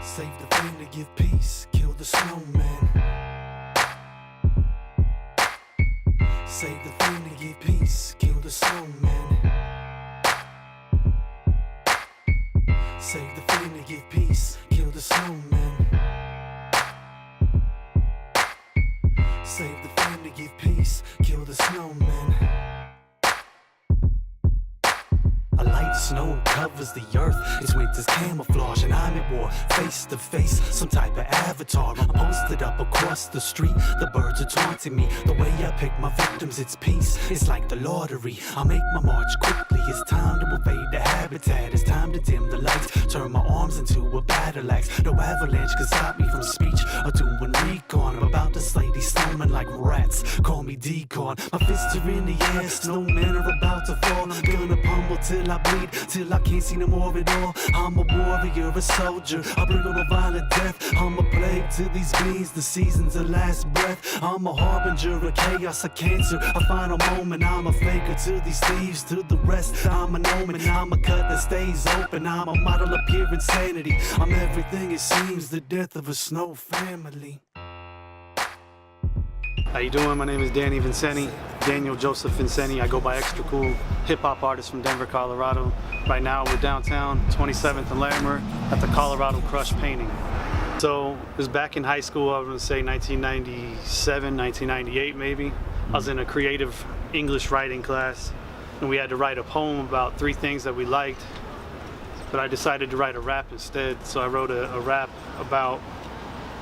Save the thing to give peace, kill the snowman. Save the thing to give peace, kill the snowman. Save the thing to give peace, kill the snowman. Save the thing to give peace, kill the snowman. I light the snow and covers the earth. It's winter's camouflage and I'm at war, face to face, some type of avatar. I'm posted up across the street, the birds are taunting me. The way I pick my victims, it's peace, it's like the lottery. I make my march quickly, it's time to invade the habitat. It's time to dim the lights, turn my arms into a battle axe. No avalanche can stop me from speech or doing recon. I'm about to slay these snowmen like rats, call me decon. My fists are in the air, snowmen are about to fall. I'm gonna pummel till I bleed, till I can't see no more at all. I'm a warrior, a soldier, I bring on a violent death. I'm a plague to these beings, the season's the last breath. I'm a harbinger of chaos, a cancer, a final moment. I'm a faker to these thieves, to the rest I'm an omen. I'm a cut that stays open, I'm a model of pure insanity. I'm everything it seems, the death of a snow family. How you doing? My name is Danny Vincenti, Daniel Joseph Vincenti. I go by Extra Cool, hip-hop artist from Denver, Colorado. Right now we're downtown, 27th and Larimer, at the Colorado Crush painting. So it was back in high school, I was going to say 1997, 1998 maybe. I was in a creative English writing class, and we had to write a poem about 3 things that we liked. But I decided to write a rap instead, so I wrote a rap about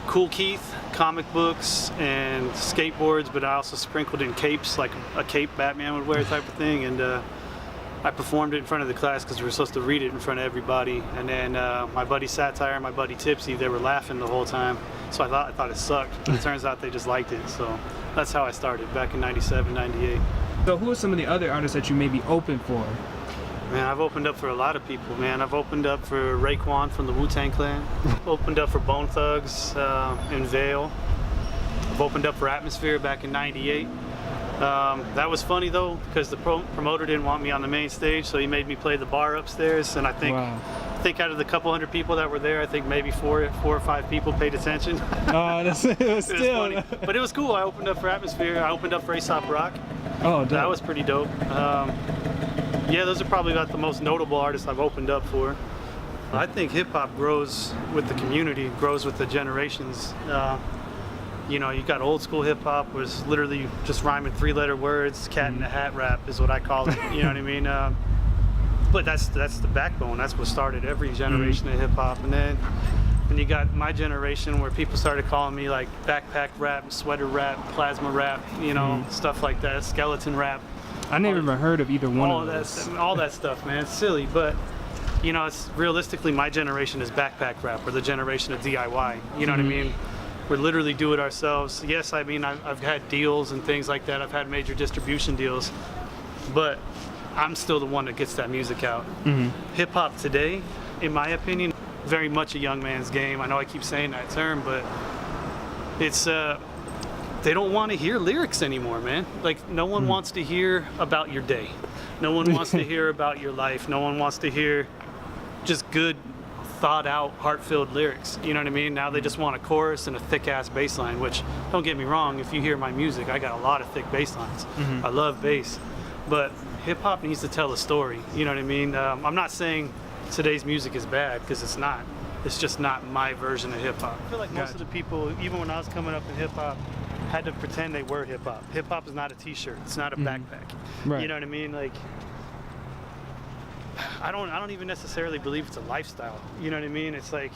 Kool Keith, comic books, and skateboards, but I also sprinkled in capes, like a cape Batman would wear type of thing, and I performed it in front of the class because we were supposed to read it in front of everybody. And then my buddy Satire and my buddy Tipsy, they were laughing the whole time, so I thought it sucked, but it turns out they just liked it. So that's how I started back in 97, 98. So who are some of the other artists that you may be open for? Man, I've opened up for a lot of people, man. I've opened up for Raekwon from the Wu-Tang Clan. Opened up for Bone Thugs in Vail. I've opened up for Atmosphere back in 98. That was funny though, because the promoter didn't want me on the main stage, so he made me play the bar upstairs, and I think out of the couple hundred people that were there, I think maybe four or five people paid attention. Oh, that's it was still funny. But it was cool. I opened up for Atmosphere. I opened up for Aesop Rock. Oh, dope. That was pretty dope. Yeah, those are probably about the most notable artists I've opened up for. I think hip-hop grows with the community, grows with the generations. You know, you got old school hip-hop was literally just rhyming 3-letter words. Cat in the hat rap is what I call it, you know what I mean? But that's the backbone. That's what started every generation of hip-hop. And then you got my generation where people started calling me like backpack rap, sweater rap, plasma rap, you know, stuff like that, skeleton rap. I never even heard of either one of those. All that stuff, man. It's silly, but you know, it's realistically my generation is backpack rap, or the generation of DIY. You know what I mean? We're literally do it ourselves. Yes, I mean I've had deals and things like that. I've had major distribution deals, but I'm still the one that gets that music out. Hip hop today, in my opinion, very much a young man's game. I know I keep saying that term, but it's they don't want to hear lyrics anymore, man. Like, no one wants to hear about your day. No one wants to hear about your life. No one wants to hear just good, thought out, heart-filled lyrics. You know what I mean? Now they just want a chorus and a thick-ass bass line, which, don't get me wrong, if you hear my music, I got a lot of thick bass lines. I love bass. But hip-hop needs to tell a story. You know what I mean? I'm not saying today's music is bad, because it's not. It's just not my version of hip-hop. I feel like most of the people, even when I was coming up in hip-hop, had to pretend they were hip-hop. Hip-hop is not a t-shirt. It's not a backpack. You know what I mean? Like, I don't even necessarily believe it's a lifestyle. You know what I mean? It's like,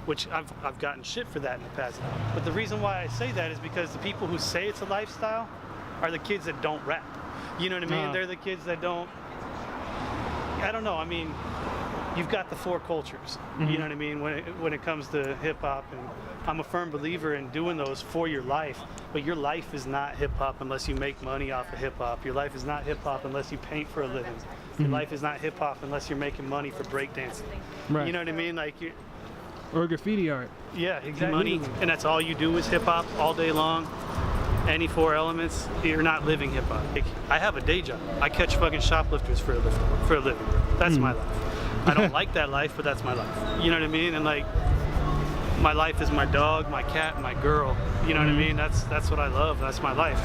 which I've gotten shit for that in the past. But the reason why I say that is because the people who say it's a lifestyle are the kids that don't rap. You know what I mean? They're the kids that don't, I don't know, I mean, you've got the 4 cultures, you know what I mean, when it comes to hip-hop, and I'm a firm believer in doing those for your life, but your life is not hip-hop unless you make money off of hip-hop. Your life is not hip-hop unless you paint for a living. Your life is not hip-hop unless you're making money for breakdancing. You know what I mean? Like, or graffiti art. Yeah, exactly. Money, and that's all you do is hip-hop all day long. Any 4 elements, you're not living hip-hop. Like, I have a day job. I catch fucking shoplifters for a living. That's my life. I don't like that life, but that's my life. You know what I mean? And like, my life is my dog, my cat, my girl. You know what I mean? That's what I love. That's my life.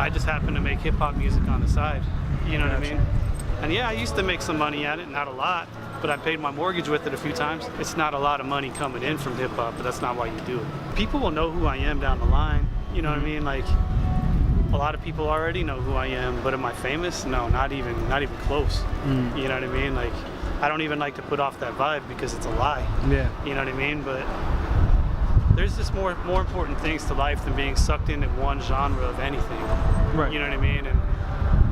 I just happen to make hip hop music on the side. You know what I mean? And yeah, I used to make some money at it, not a lot, but I paid my mortgage with it a few times. It's not a lot of money coming in from hip hop, but that's not why you do it. People will know who I am down the line. You know what I mean? Like, a lot of people already know who I am, but am I famous? No, not even close. You know what I mean? Like, I don't even like to put off that vibe because it's a lie. Yeah. You know what I mean? But there's just more important things to life than being sucked into one genre of anything. Right. You know what I mean?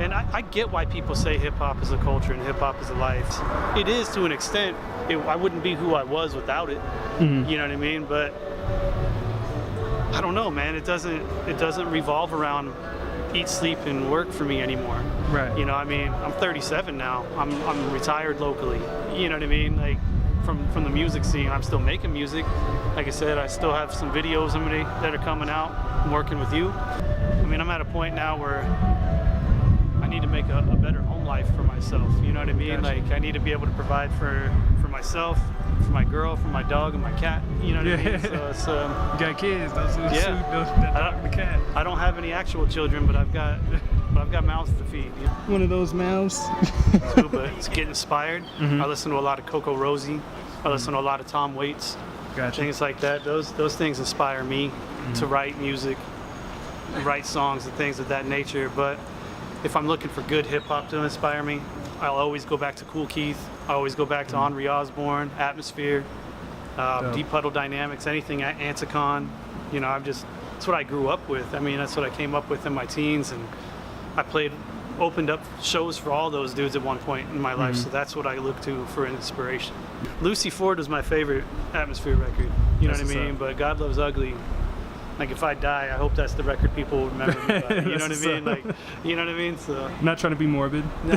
And I get why people say hip hop is a culture and hip hop is a life. It is to an extent. I wouldn't be who I was without it. You know what I mean? But I don't know, man. It doesn't revolve around eat, sleep, and work for me anymore. Right. You know, I mean, I'm 37 now. I'm retired locally. You know what I mean? Like, from the music scene, I'm still making music. Like I said, I still have some videos that are coming out. I'm working with you. I mean, I'm at a point now where I need to make a better home life for myself. You know what I mean? Gotcha. Like, I need to be able to provide for myself, for my girl, for my dog, and my cat. You know what I mean? So it's You got kids, those yeah. that dog and the cat. I don't have any actual children, but I've got mouths to feed. You know? One of those mouths. Too, but it's get inspired. I listen to a lot of Coco Rosie. I listen to a lot of Tom Waits. Gotcha. Things like that. Those things inspire me to write music, write songs, and things of that nature. But if I'm looking for good hip hop to inspire me, I'll always go back to Kool Keith. I always go back to Henri Osborne, Atmosphere, Deep Puddle Dynamics, anything Anticon. You know, that's what I grew up with. I mean, that's what I came up with in my teens, and I opened up shows for all those dudes at one point in my life, so that's what I look to for inspiration. Lucy Ford was my favorite Atmosphere record, you know what I mean? But God Loves Ugly, like, if I die, I hope that's the record people remember me by, you know what I mean? Like, you know what I mean? So, Not trying to be morbid. no.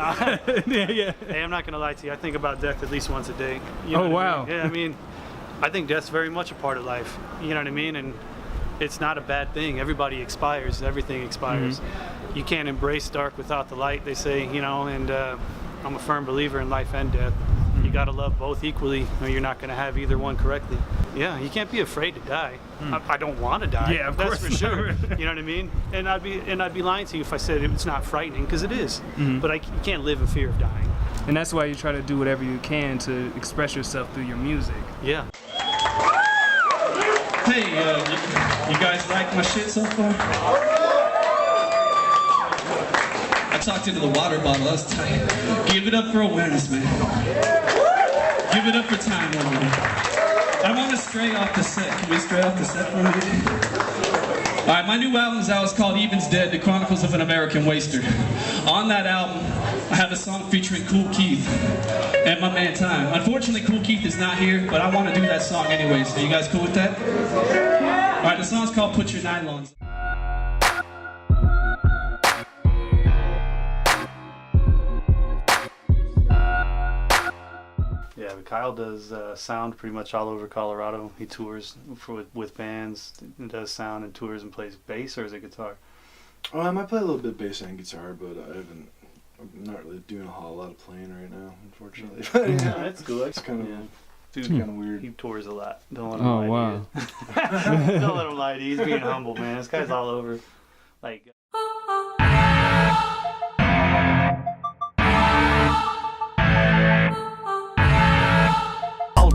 Yeah. Hey, I'm not gonna lie to you, I think about death at least once a day. You know Oh, what I wow. mean? Yeah, I mean, I think death's very much a part of life, you know what I mean? And it's not a bad thing. Everybody expires, everything expires. You can't embrace dark without the light, they say, you know, and I'm a firm believer in life and death. You gotta love both equally, or you're not gonna have either one correctly. Yeah, you can't be afraid to die. I don't want to die. Yeah, of that's course for sure. You know what I mean? And I'd be lying to you if I said it's not frightening, because it is. But you can't live in fear of dying. And that's why you try to do whatever you can to express yourself through your music. Yeah. Hey, you guys like my shit so far? I talked into the water bottle, that was tight. Give it up for awareness, man. Give it up for time, man. I want to stray off the set. Can we stray off the set for a minute? Alright, my new album's out. It's called Even's Dead, The Chronicles of an American Waster. On that album, I have a song featuring Kool Keith and my man Time. Unfortunately, Kool Keith is not here, but I want to do that song anyways. Are you guys cool with that? Alright, the song's called Put Your Nylons. Yeah, but Kyle does sound pretty much all over Colorado. He tours with bands, and does sound and tours and plays bass, or is it guitar? I might play a little bit of bass and guitar, but I'm not really doing a whole lot of playing right now, unfortunately. But Yeah, that's cool. it's kind of Dude's kind of weird. He tours a lot. Don't let him Oh, lie wow. to you. Don't let him lie to you. He's being humble, man. This guy's all over. Like.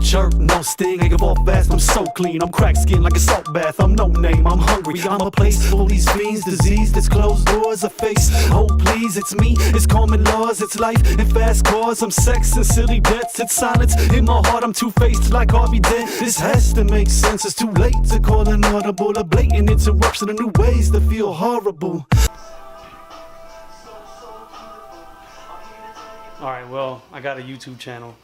Chirp, no sting, I give off fast, I'm so clean. I'm cracked skin like a salt bath, I'm no name, I'm hungry. I'm a place full of these fiends, disease that's closed doors, a face. Oh please, it's me, it's common laws, it's life and fast cars. I'm sex and silly debts, it's silence in my heart. I'm two-faced like Harvey Dent. This has to make sense, it's too late to call an audible. A blatant interruption of new ways that feel horrible. Alright, well, I got a YouTube channel.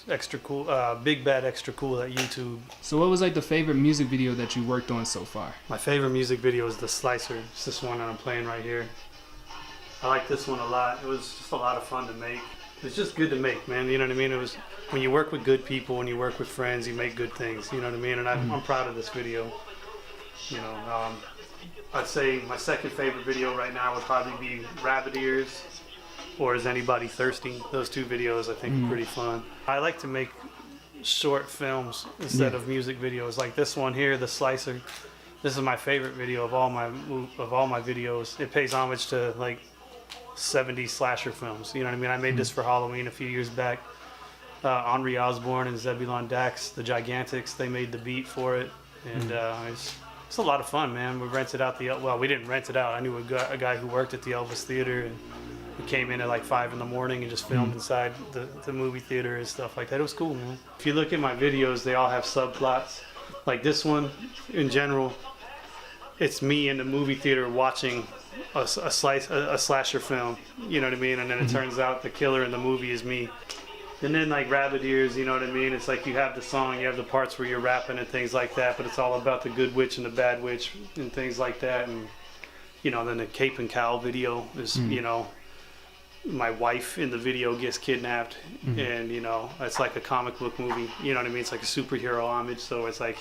Extra Cool, Big Bad Extra Cool at YouTube. So what was like the favorite music video that you worked on so far? My favorite music video is The Slicer. It's this one that I'm playing right here. I like this one a lot. It was just a lot of fun to make. It's just good to make, man. You know what I mean? It was when you work with good people, when you work with friends, you make good things. You know what I mean? And I'm proud of this video. You know, I'd say my second favorite video right now would probably be Rabbit Ears or Is Anybody Thirsty? Those two videos I think are pretty fun. I like to make short films instead of music videos. Like this one here, the Slicer. This is my favorite video of all my videos. It pays homage to like 70s slasher films. You know what I mean? I made this for Halloween a few years back. Henri Osborne and Zebulon Dax, the Gigantics, they made the beat for it, and it's a lot of fun, man. We rented out we didn't rent it out. I knew a guy who worked at the Elvis Theater, and we came in at like 5 in the morning and just filmed inside the movie theater and stuff like that. It was cool, man. If you look at my videos, they all have subplots. Like this one, in general, it's me in the movie theater watching a slasher film, you know what I mean? And then it turns out the killer in the movie is me. And then like Rabbit Ears, you know what I mean? It's like you have the song, you have the parts where you're rapping and things like that, but it's all about the good witch and the bad witch and things like that. And, you know, then the Cape and Cowl video is, you know, my wife in the video gets kidnapped, and, you know, it's like a comic book movie, you know what I mean? It's like a superhero homage, so it's like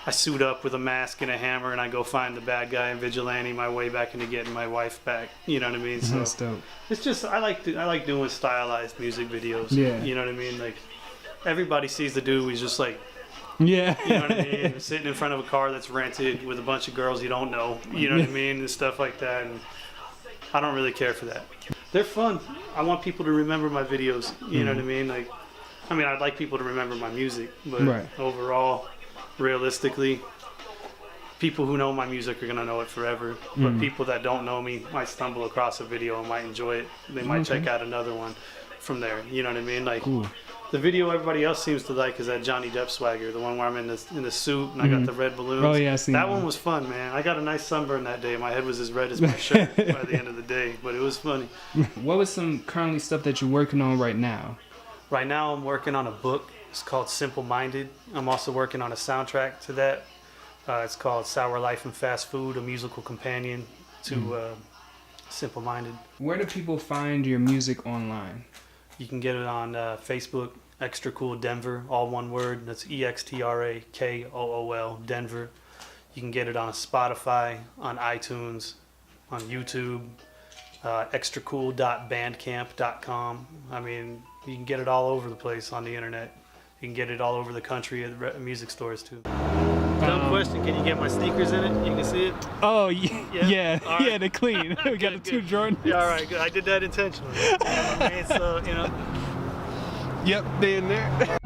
I suit up with a mask and a hammer and I go find the bad guy and vigilante my way back into getting my wife back. You know what I mean? So that's dope. it's just I like doing stylized music videos. Yeah. You know what I mean? Like everybody sees the dude who's just like, yeah. you know what I mean? Sitting in front of a car that's rented with a bunch of girls you don't know. You know what I mean? And stuff like that. And I don't really care for that. They're fun. I want people to remember my videos. You know what I mean? Like, I mean, I'd like people to remember my music, but overall, realistically, people who know my music are gonna know it forever. But people that don't know me might stumble across a video and might enjoy it. They might check out another one from there. You know what I mean? Like the video everybody else seems to like is that Johnny Depp swagger, the one where I'm in the suit and I got the red balloons. Oh yeah, I seen that one was fun, man. I got a nice sunburn that day. My head was as red as my shirt by the end of the day, but it was funny. What was some currently stuff that you're working on right now? Right now, I'm working on a book. It's called Simple Minded. I'm also working on a soundtrack to that. It's called Sour Life and Fast Food, a musical companion to Simple Minded. Where do people find your music online? You can get it on Facebook, Extra Cool Denver, all one word. That's EXTRAKOOL, Denver. You can get it on Spotify, on iTunes, on YouTube, extracool.bandcamp.com. I mean, you can get it all over the place on the internet. You can get it all over the country at music stores too. Dumb question, can you get my sneakers in it? You can see it? Oh, yeah, Right. they're clean. We got the two Jordans. Yeah, all right, good. I did that intentionally. You know what I mean? So, you know. Yep, they in there.